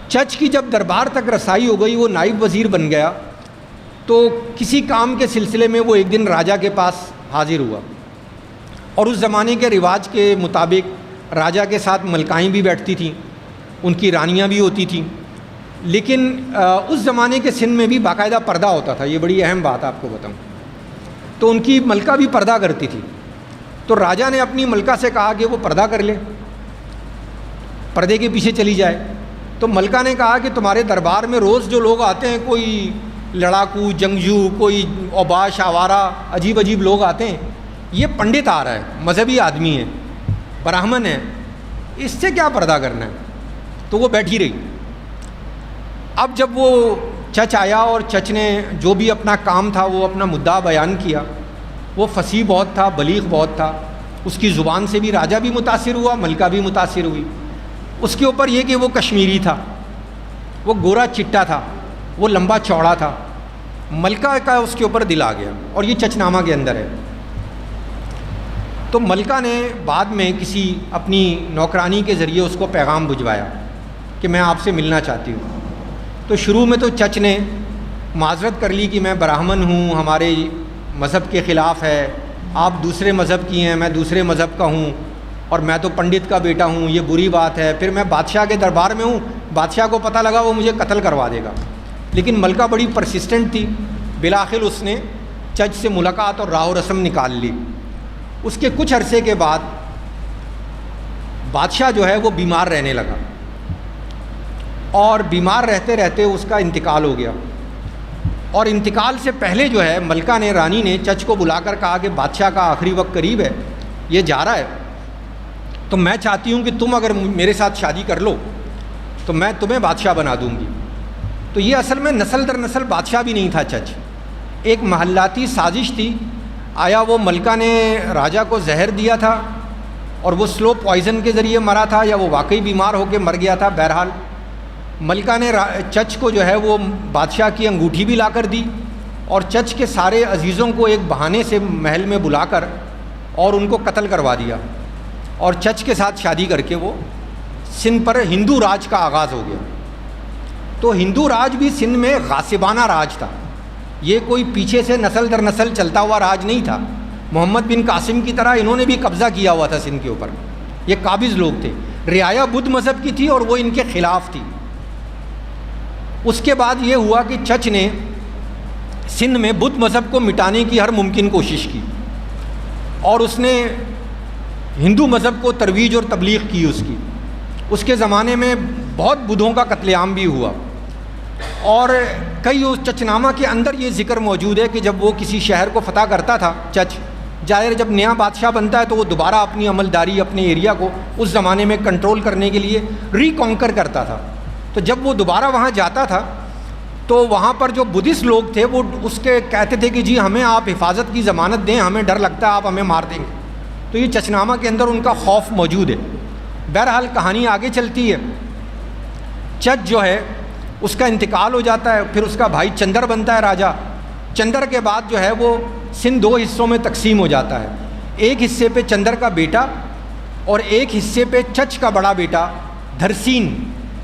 چچ کی جب دربار تک رسائی ہو گئی، وہ نائب وزیر بن گیا، تو کسی کام کے سلسلے میں وہ ایک دن راجا کے پاس حاضر ہوا، اور اس زمانے کے رواج کے مطابق راجا کے ساتھ ملکائیں بھی بیٹھتی تھیں، ان کی رانیاں بھی ہوتی تھیں، لیکن اس زمانے کے سندھ میں بھی باقاعدہ پردہ ہوتا تھا، یہ بڑی اہم بات آپ کو بتاؤں۔ تو ان کی ملکہ بھی پردہ کرتی تھی، تو راجا نے اپنی ملکہ سے کہا کہ وہ پردہ کر لے، پردے کے پیچھے چلی جائے۔ تو ملکہ نے کہا کہ تمہارے دربار میں روز جو لوگ آتے ہیں، کوئی لڑاکو، جنگجو، کوئی اوباش، آوارہ، عجیب عجیب لوگ آتے ہیں، یہ پنڈت آ رہا ہے، مذہبی آدمی ہے، براہمن ہے، اس سے کیا پردہ کرنا ہے؟ تو وہ بیٹھی رہی۔ اب جب وہ چچ آیا اور چچ نے جو بھی اپنا کام تھا وہ اپنا مدعا بیان کیا، وہ فصیح بہت تھا، بلیغ بہت تھا، اس کی زبان سے بھی راجا بھی متاثر ہوا، ملکہ بھی متاثر ہوئی۔ اس کے اوپر یہ کہ وہ کشمیری تھا، وہ گورا چٹا تھا، وہ لمبا چوڑا تھا، ملکہ کا اس کے اوپر دل آ گیا، اور یہ چچ نامہ کے اندر ہے۔ تو ملکہ نے بعد میں کسی اپنی نوکرانی کے ذریعے اس کو پیغام بھجوایا کہ میں آپ سے ملنا چاہتی ہوں۔ تو شروع میں تو چچ نے معذرت کر لی کہ میں براہمن ہوں، ہمارے مذہب کے خلاف ہے، آپ دوسرے مذہب کی ہیں، میں دوسرے مذہب کا ہوں، اور میں تو پنڈت کا بیٹا ہوں، یہ بری بات ہے، پھر میں بادشاہ کے دربار میں ہوں، بادشاہ کو پتہ لگا وہ مجھے قتل کروا دے گا۔ لیکن ملکہ بڑی پرسسٹنٹ تھی، بالآخر اس نے چچ سے ملاقات اور راہ و رسم نکال لی۔ اس کے کچھ عرصے کے بعد بادشاہ جو ہے وہ بیمار رہنے لگا، اور بیمار رہتے رہتے اس کا انتقال ہو گیا، اور انتقال سے پہلے جو ہے ملکہ نے، رانی نے چچ کو بلا کر کہا کہ بادشاہ کا آخری وقت قریب ہے، یہ جا رہا ہے، تو میں چاہتی ہوں کہ تم اگر میرے ساتھ شادی کر لو تو میں تمہیں بادشاہ بنا دوں گی۔ تو یہ اصل میں نسل در نسل بادشاہ بھی نہیں تھا چچ، ایک محلاتی سازش تھی۔ آیا وہ ملکہ نے راجا کو زہر دیا تھا اور وہ سلو پوائزن کے ذریعے مرا تھا، یا وہ واقعی بیمار ہو کے مر گیا تھا؟ بہرحال ملکہ نے چچ کو جو ہے وہ بادشاہ کی انگوٹھی بھی لا کر دی، اور چچ کے سارے عزیزوں کو ایک بہانے سے محل میں بلا کر اور ان کو قتل کروا دیا، اور چچ کے ساتھ شادی کر کے وہ سندھ پر ہندو راج کا آغاز ہو گیا۔ تو ہندو راج بھی سندھ میں غاصبانہ راج تھا، یہ کوئی پیچھے سے نسل در نسل چلتا ہوا راج نہیں تھا۔ محمد بن قاسم کی طرح انہوں نے بھی قبضہ کیا ہوا تھا سندھ کے اوپر، یہ قابض لوگ تھے۔ رعایا بدھ مذہب کی تھی اور وہ ان کے خلاف تھی۔ اس کے بعد یہ ہوا کہ چچ نے سندھ میں بدھ مذہب کو مٹانے کی ہر ممکن کوشش کی، اور اس نے ہندو مذہب کو ترویج اور تبلیغ کی اس کی۔ اس کے زمانے میں بہت بدھوں کا قتل عام بھی ہوا، اور کئی اس چچنامہ کے اندر یہ ذکر موجود ہے کہ جب وہ کسی شہر کو فتح کرتا تھا چچ، ظاہر جب نیا بادشاہ بنتا ہے تو وہ دوبارہ اپنی عملداری، اپنے ایریا کو اس زمانے میں کنٹرول کرنے کے لیے ریکانکر کرتا تھا۔ تو جب وہ دوبارہ وہاں جاتا تھا تو وہاں پر جو بدھسٹ لوگ تھے وہ اس کے کہتے تھے کہ جی ہمیں آپ حفاظت کی ضمانت دیں، ہمیں ڈر لگتا ہے آپ ہمیں مار دیں گے۔ تو یہ چچنامہ کے اندر ان کا خوف موجود ہے۔ بہرحال کہانی آگے چلتی ہے، چچ جو ہے اس کا انتقال ہو جاتا ہے، پھر اس کا بھائی چندر بنتا ہے راجا۔ چندر کے بعد جو ہے وہ سندھ دو حصوں میں تقسیم ہو جاتا ہے، ایک حصے پہ چندر کا بیٹا اور ایک حصے پہ چچ کا بڑا بیٹا دھرسین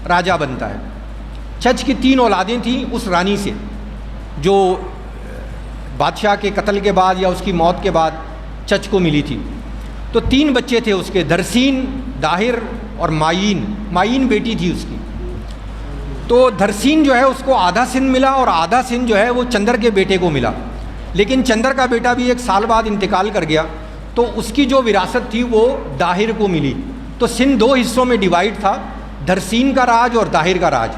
راجہ بنتا ہے۔ چچ کی 3 اولادیں تھیں اس رانی سے، جو بادشاہ کے قتل کے بعد یا اس کی موت کے بعد چچ کو ملی تھی۔ تو 3 بچے تھے اس کے، دھرسین، داہر اور مائین بیٹی تھی اس کی۔ تو دھرسین جو ہے اس کو آدھا سندھ ملا، اور آدھا سندھ جو ہے وہ چندر کے بیٹے کو ملا، لیکن چندر کا بیٹا بھی 1 سال بعد انتقال کر گیا، تو اس کی جو وراثت تھی وہ داہر کو ملی۔ تو سندھ 2 حصوں میں ڈیوائیڈ تھا، دھرسین کا راج اور داہر کا راج۔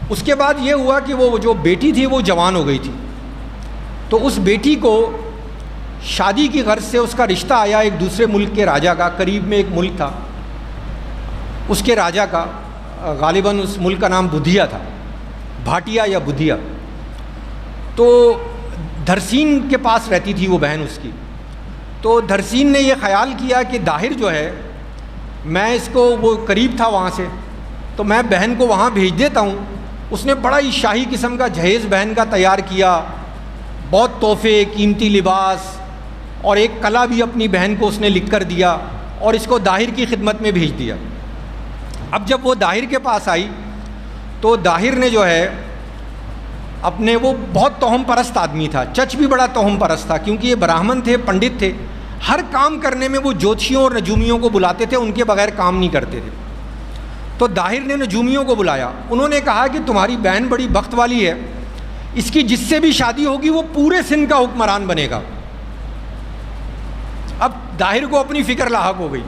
اس کے بعد یہ ہوا کہ وہ جو بیٹی تھی وہ جوان ہو گئی تھی، تو اس بیٹی کو شادی کی غرض سے اس کا رشتہ آیا ایک دوسرے ملک کے راجا کا، قریب میں ایک ملک تھا اس کے راجا کا، غالباً اس ملک کا نام بدھیا تھا، بھاٹیا یا بدھیا۔ تو دھرسین کے پاس رہتی تھی وہ بہن اس کی۔ تو دھرسین نے یہ خیال کیا کہ داہر جو ہے، میں اس کو، وہ قریب تھا وہاں سے، تو میں بہن کو وہاں بھیج دیتا ہوں۔ اس نے بڑا ہی شاہی قسم کا جہیز بہن کا تیار کیا، بہت تحفے، قیمتی لباس، اور ایک قلعہ بھی اپنی بہن کو اس نے لکھ کر دیا، اور اس کو داہر کی خدمت میں بھیج دیا۔ اب جب وہ داہر کے پاس آئی تو داہر نے جو ہے اپنے، وہ بہت توہم پرست آدمی تھا، چچ بھی بڑا توہم پرست تھا، کیونکہ یہ براہمن تھے، پنڈت تھے، ہر کام کرنے میں وہ جوتشیوں اور نجومیوں کو بلاتے تھے، ان کے بغیر کام نہیں کرتے تھے۔ تو داہر نے نجومیوں کو بلایا، انہوں نے کہا کہ تمہاری بہن بڑی بخت والی ہے، اس کی جس سے بھی شادی ہوگی وہ پورے سندھ کا حکمران بنے گا۔ اب داہر کو اپنی فکر لاحق ہو گئی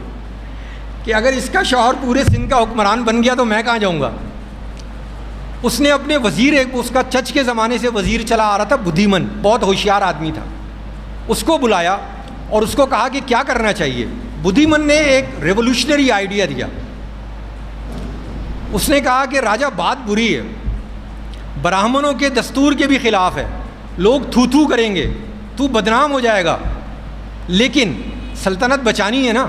کہ اگر اس کا شوہر پورے سندھ کا حکمران بن گیا تو میں کہاں جاؤں گا۔ اس نے اپنے وزیر، ایک اس کا چچ کے زمانے سے وزیر چلا آ رہا تھا، بدھی من، بہت ہوشیار آدمی تھا، اس کو بلایا اور اس کو کہا کہ کیا کرنا چاہیے۔ بدھی من نے ایک ریولوشنری آئیڈیا دیا، اس نے کہا کہ راجہ بات بری ہے، براہمنوں کے دستور کے بھی خلاف ہے، لوگ تھو تھو کریں گے، تو بدنام ہو جائے گا، لیکن سلطنت بچانی ہے نا،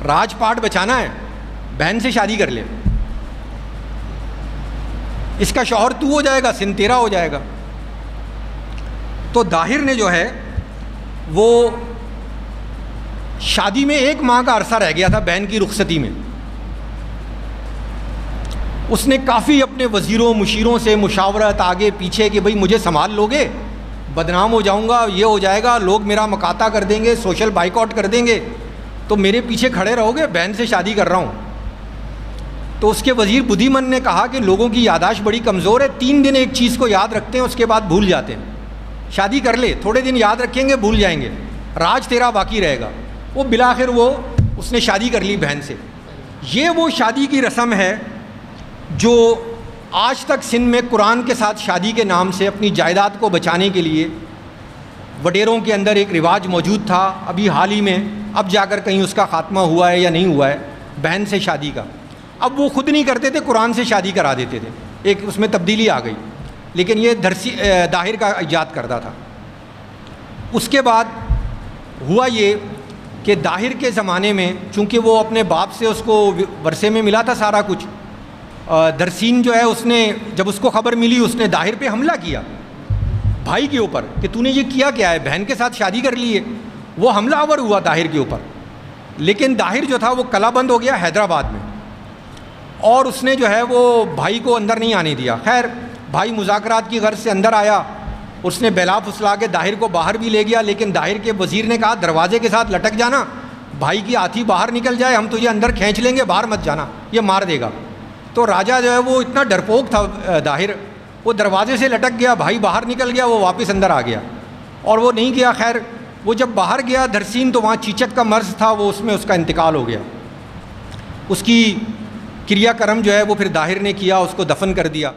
راج پاٹ بچانا ہے، بہن سے شادی کر لے، اس کا شوہر تو ہو جائے گا، سندھ تیرا ہو جائے گا۔ تو داہر نے جو ہے وہ شادی میں 1 ماہ کا عرصہ رہ گیا تھا بہن کی رخصتی میں، اس نے کافی اپنے وزیروں مشیروں سے مشاورت آگے پیچھے کہ بھئی مجھے سنبھال لوگے، بدنام ہو جاؤں گا، یہ ہو جائے گا، لوگ میرا مقاطع کر دیں گے، سوشل بائیکاٹ کر دیں گے، تو میرے پیچھے کھڑے رہو گے، بہن سے شادی کر رہا ہوں۔ تو اس کے وزیر بدھی من نے کہا کہ لوگوں کی یادداشت بڑی کمزور ہے، 3 دن ایک چیز کو یاد رکھتے ہیں، اس کے بعد بھول جاتے ہیں، شادی کر لے، تھوڑے دن یاد رکھیں گے، بھول جائیں گے، راج تیرا باقی رہے گا۔ وہ بالآخر اس نے شادی کر لی بہن سے۔ یہ وہ شادی کی رسم ہے جو آج تک سندھ میں قرآن کے ساتھ شادی کے نام سے اپنی جائیداد کو بچانے کے لیے وڈیروں کے اندر ایک رواج موجود تھا، ابھی حال ہی میں اب جا کر کہیں اس کا خاتمہ ہوا ہے یا نہیں ہوا ہے، بہن سے شادی کا۔ اب وہ خود نہیں کرتے تھے، قرآن سے شادی کرا دیتے تھے، ایک اس میں تبدیلی آ گئی، لیکن یہ داہر کا ایجاد کردہ تھا۔ اس کے بعد ہوا یہ کہ داہر کے زمانے میں چونکہ وہ اپنے باپ سے اس کو ورثے میں ملا تھا سارا کچھ، درسین جو ہے اس نے جب اس کو خبر ملی اس نے داہر پہ حملہ کیا، بھائی کے اوپر، کہ تو نے یہ کیا ہے، بہن کے ساتھ شادی کر لی ہے۔ وہ حملہ آور ہوا داہر کے اوپر، لیکن داہر جو تھا وہ کلا بند ہو گیا حیدرآباد میں، اور اس نے جو ہے وہ بھائی کو اندر نہیں آنے دیا۔ خیر بھائی مذاکرات کی غرض سے اندر آیا، اس نے بیلا پھسلا کے داہر کو باہر بھی لے گیا، لیکن داہر کے وزیر نے کہا دروازے کے ساتھ لٹک جانا، بھائی کی ہاتھی باہر نکل جائے ہم تجھے اندر کھینچ لیں گے، باہر مت جانا، یہ مار دے گا۔ تو راجہ جو ہے وہ اتنا ڈرپوک تھا داہر، وہ دروازے سے لٹک گیا، بھائی باہر نکل گیا، وہ واپس اندر آ گیا اور وہ نہیں گیا۔ خیر وہ جب باہر گیا دھرسین تو وہاں چیچک کا مرض تھا، وہ اس میں اس کا انتقال ہو گیا۔ اس کی کریا کرم جو ہے وہ پھر داہر نے کیا، اس کو دفن کر دیا۔